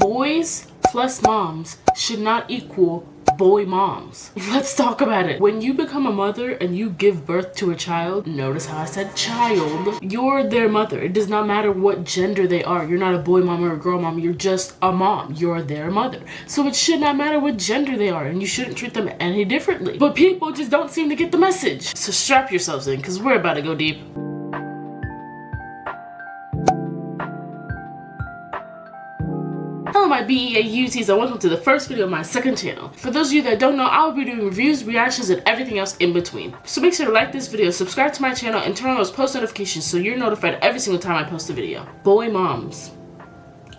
Boys plus moms should not equal boy moms. Let's talk about it. When you become a mother and you give birth to a child, notice how I said child, you're their mother. It does not matter what gender they are. You're not a boy mom or a girl mom. You're just a mom. You're their mother. So it should not matter what gender they are, and you shouldn't treat them any differently. But people just don't seem to get the message. So strap yourselves in, because we're about to go deep. Hello my BEAUTs and welcome to the first video of my second channel. For those of you that don't know, I will be doing reviews, reactions, and everything else in between. So make sure to like this video, subscribe to my channel, and turn on those post notifications so you're notified every single time I post a video. Boy moms.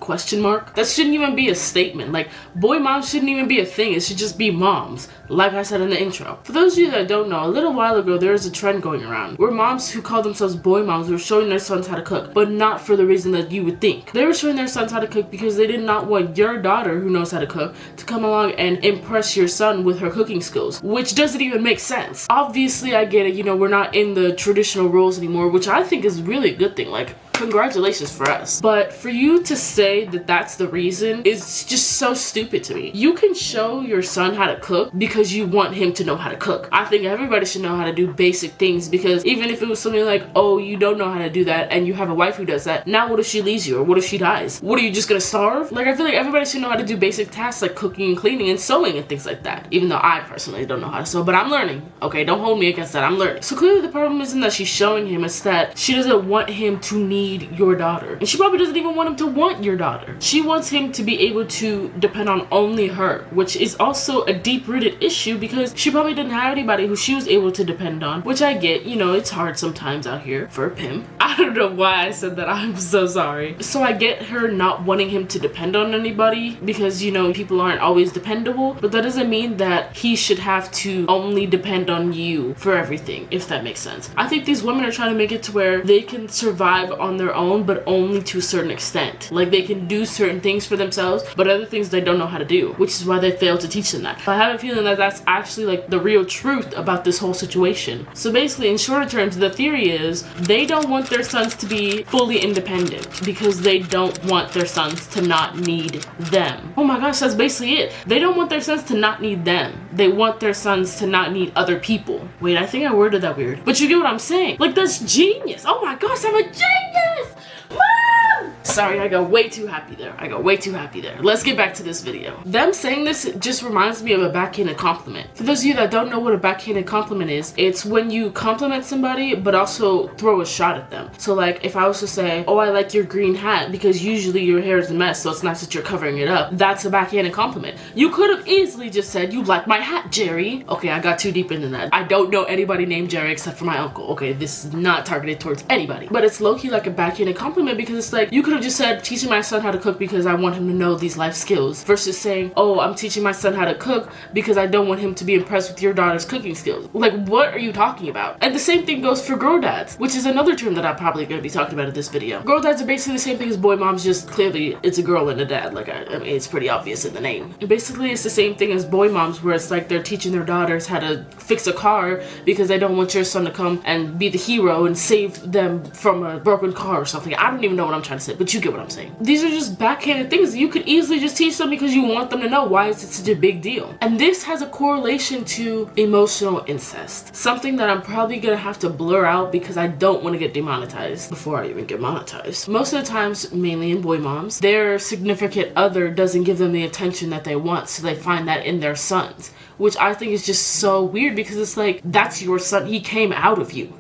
Question mark? That shouldn't even be a statement. Like, boy moms shouldn't even be a thing. It should just be moms, like I said in the intro. For those of you that don't know, a little while ago there was a trend going around where moms who call themselves boy moms were showing their sons how to cook, but not for the reason that you would think. They were showing their sons how to cook because they did not want your daughter who knows how to cook to come along and impress your son with her cooking skills, which doesn't even make sense. Obviously, I get it, you know, we're not in the traditional roles anymore, which I think is really a good thing. Like, congratulations for us. But for you to say that that's the reason is just so stupid to me. You can show your son how to cook because you want him to know how to cook. I think everybody should know how to do basic things, because even if it was something like, oh, you don't know how to do that and you have a wife who does that, now what if she leaves you, or what if she dies? What, are you just gonna starve? Like, I feel like everybody should know how to do basic tasks like cooking and cleaning and sewing and things like that. Even though I personally don't know how to sew, but I'm learning. Okay, don't hold me against that, I'm learning. So clearly the problem isn't that she's showing him, it's that she doesn't want him to need your daughter. And she probably doesn't even want him to want your daughter. She wants him to be able to depend on only her, which is also a deep-rooted issue because she probably didn't have anybody who she was able to depend on, which I get, you know, it's hard sometimes out here for a pimp. I don't know why I said that, I'm so sorry. So I get her not wanting him to depend on anybody because, you know, people aren't always dependable, but that doesn't mean that he should have to only depend on you for everything, if that makes sense. I think these women are trying to make it to where they can survive on their own, but only to a certain extent. Like, they can do certain things for themselves, but other things they don't know how to do, which is why they fail to teach them that. I have a feeling that that's actually like the real truth about this whole situation. So basically, in shorter terms, the theory is they don't want their sons to be fully independent because they don't want their sons to not need them. Oh my gosh, that's basically it. They don't want their sons to not need them. They want their sons to not need other people. Wait, I think I worded that weird. But you get what I'm saying. Like, that's genius. Oh my gosh, I'm a genius! Mom! Sorry, I got way too happy there. Let's get back to this video. Them saying this just reminds me of a backhanded compliment. For those of you that don't know what a backhanded compliment is, it's when you compliment somebody but also throw a shot at them. So like, if I was to say, oh, I like your green hat because usually your hair is a mess, so it's nice that you're covering it up, that's a backhanded compliment. You could have easily just said, you like my hat, Jerry. Okay, I got too deep into that. I don't know anybody named Jerry except for my uncle. Okay, this is not targeted towards anybody. But it's low-key like a backhanded compliment because it's like, you could have just said, teaching my son how to cook because I want him to know these life skills, versus saying, oh, I'm teaching my son how to cook because I don't want him to be impressed with your daughter's cooking skills. Like, what are you talking about? And the same thing goes for girl dads, which is another term that I'm probably going to be talking about in this video. Girl dads are basically the same thing as boy moms, just clearly it's a girl and a dad. Like, I mean, it's pretty obvious in the name. And basically, it's the same thing as boy moms, where it's like they're teaching their daughters how to fix a car because they don't want your son to come and be the hero and save them from a broken car or something. I don't even know what I'm trying to say, but you get what I'm saying. These are just backhanded things you could easily just teach them because you want them to know. Why is it such a big deal? And this has a correlation to emotional incest, something that I'm probably gonna have to blur out because I don't want to get demonetized before I even get monetized. Most of the times, mainly in boy moms, their significant other doesn't give them the attention that they want, so they find that in their sons, which I think is just so weird because it's like, that's your son. He came out of you.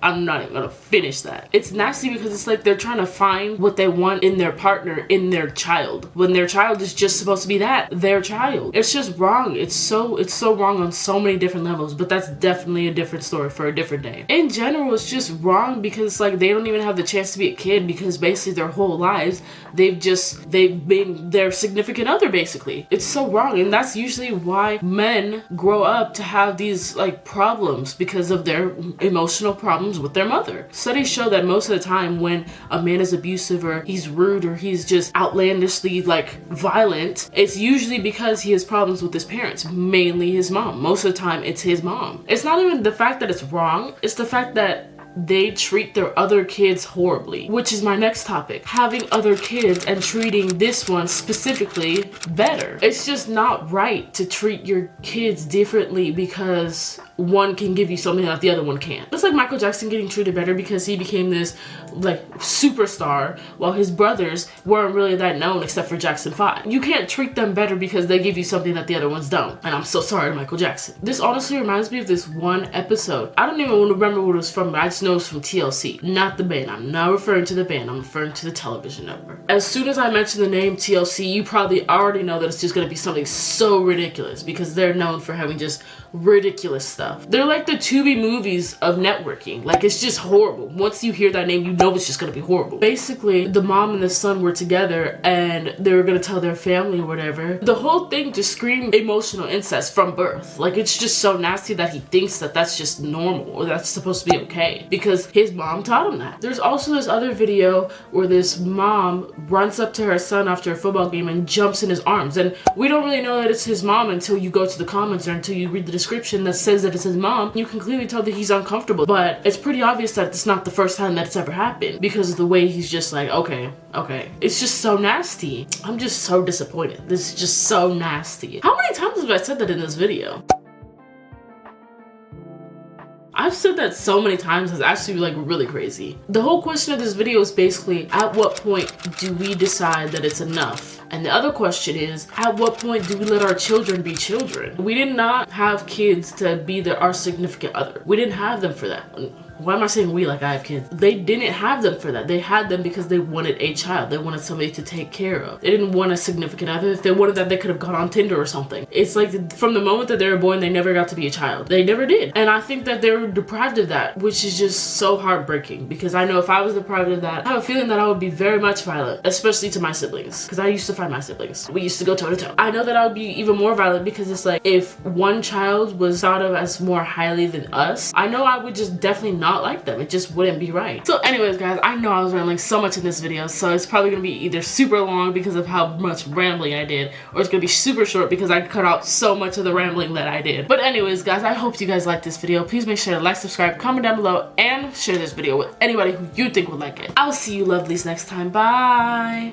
I'm not even gonna finish that. It's nasty because it's like they're trying to find what they want in their partner, in their child, when their child is just supposed to be that, their child. It's just wrong. It's so wrong on so many different levels, but that's definitely a different story for a different day. In general, it's just wrong because it's like they don't even have the chance to be a kid because basically their whole lives, they've been their significant other basically. It's so wrong, and that's usually why men grow up to have these like problems because of their emotional problems with their mother. Studies show that most of the time when a man is abusive or he's rude or he's just outlandishly like violent, it's usually because he has problems with his parents, mainly his mom. Most of the time it's his mom. It's not even the fact that it's wrong, it's the fact that they treat their other kids horribly, which is my next topic. Having other kids and treating this one specifically better. It's just not right to treat your kids differently because one can give you something that the other one can't. It's like Michael Jackson getting treated better because he became this like superstar while his brothers weren't really that known except for Jackson 5. You can't treat them better because they give you something that the other ones don't. And I'm so sorry to Michael Jackson. This honestly reminds me of this one episode. I don't even remember what it was from, but I just know it's from TLC. Not the band. I'm not referring to the band. I'm referring to the television network. As soon as I mention the name TLC, you probably already know that it's just gonna be something so ridiculous because they're known for having just ridiculous stuff. They're like the Tubi movies of networking. Like, it's just horrible. Once you hear that name, you know it's just gonna be horrible. Basically, the mom and the son were together and they were gonna tell their family or whatever. The whole thing just screamed emotional incest from birth. Like, it's just so nasty that he thinks that that's just normal or that's supposed to be okay because his mom taught him that. There's also this other video where this mom runs up to her son after a football game and jumps in his arms, and we don't really know that it's his mom until you go to the comments or until you read the description that says that it's his mom. You can clearly tell that he's uncomfortable, but it's pretty obvious that it's not the first time that it's ever happened because of the way he's just like, okay. It's just so nasty. I'm just so disappointed. This is just so nasty. How many times have I said that in this video? I've said that so many times, it's actually like really crazy. The whole question of this video is basically, at what point do we decide that it's enough? And the other question is, at what point do we let our children be children? We did not have kids to be our significant other. We didn't have them for that. Why am I saying we like I have kids? They didn't have them for that. They had them because they wanted a child. They wanted somebody to take care of. They didn't want a significant other. If they wanted that, they could have gone on Tinder or something. It's like from the moment that they were born, they never got to be a child. They never did. And I think that they were deprived of that, which is just so heartbreaking because I know if I was deprived of that, I have a feeling that I would be very much violent, especially to my siblings because I used to fight my siblings. We used to go toe to toe. I know that I would be even more violent because it's like if one child was thought of as more highly than us, I know I would just definitely not like them. It just wouldn't be right. So anyways, guys, I know I was rambling so much in this video, so it's probably gonna be either super long because of how much rambling I did, or it's gonna be super short because I cut out so much of the rambling that I did. But anyways, guys, I hope you guys liked this video. Please make sure to like, subscribe, comment down below, and share this video with anybody who you think would like it. I'll see you lovelies next time. Bye!